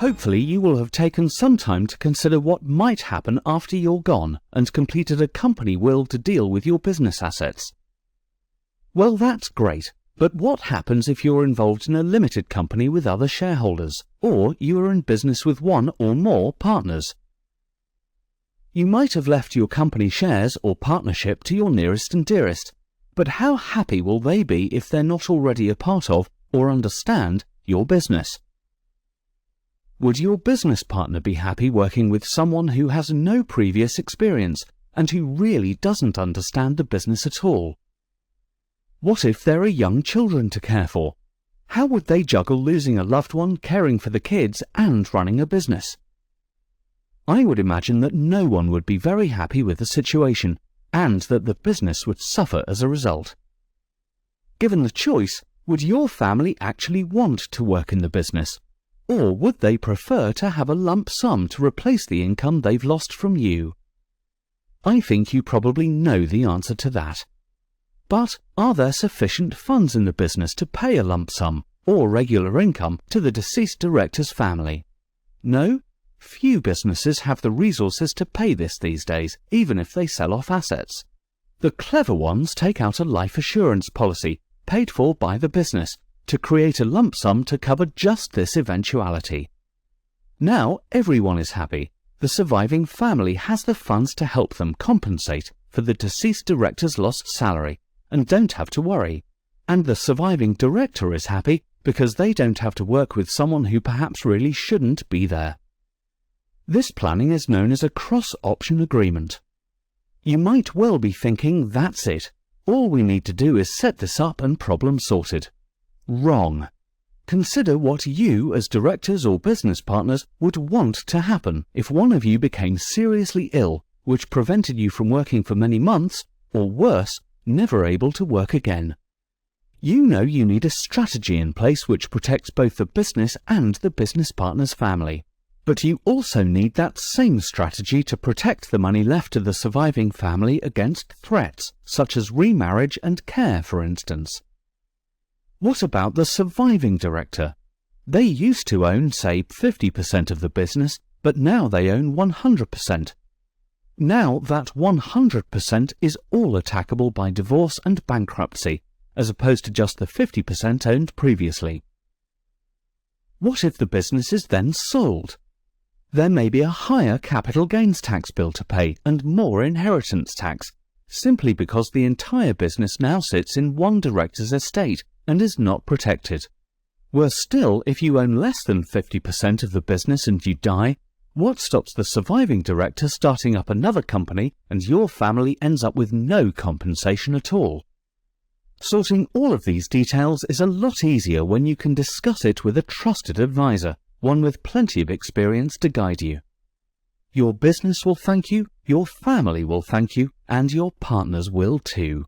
Hopefully you will have taken some time to consider what might happen after you're gone and completed a company will to deal with your business assets. Well, that's great, but what happens if you're involved in a limited company with other shareholders, or you are in business with one or more partners? You might have left your company shares or partnership to your nearest and dearest, but how happy will they be if they're not already a part of or understand your business? Would your business partner be happy working with someone who has no previous experience and who really doesn't understand the business at all? What if there are young children to care for? How would they juggle losing a loved one, caring for the kids, and running a business? I would imagine that no one would be very happy with the situation, and that the business would suffer as a result. Given the choice, would your family actually want to work in the business? Or would they prefer to have a lump sum to replace the income they've lost from you? I think you probably know the answer to that. But are there sufficient funds in the business to pay a lump sum or regular income to the deceased director's family? No? Few businesses have the resources to pay this these days, even if they sell off assets. The clever ones take out a life assurance policy, paid for by the business, to create a lump sum to cover just this eventuality. Now everyone is happy. The surviving family has the funds to help them compensate for the deceased director's lost salary and don't have to worry. And the surviving director is happy because they don't have to work with someone who perhaps really shouldn't be there. This planning is known as a cross-option agreement. You might well be thinking, that's it. All we need to do is set this up and problem sorted. Wrong. Consider what you, as directors or business partners, would want to happen if one of you became seriously ill, which prevented you from working for many months, or worse, never able to work again. You know you need a strategy in place which protects both the business and the business partner's family. But you also need that same strategy to protect the money left to the surviving family against threats, such as remarriage and care, for instance. What about the surviving director? They used to own, say, 50% of the business, but now they own 100%. Now that 100% is all attackable by divorce and bankruptcy, as opposed to just the 50% owned previously. What if the business is then sold? There may be a higher capital gains tax bill to pay and more inheritance tax, simply because the entire business now sits in one director's estate and is not protected. Worse still, if you own less than 50% of the business and you die, what stops the surviving director starting up another company and your family ends up with no compensation at all? Sorting all of these details is a lot easier when you can discuss it with a trusted advisor, one with plenty of experience to guide you. Your business will thank you, your family will thank you, and your partners will too.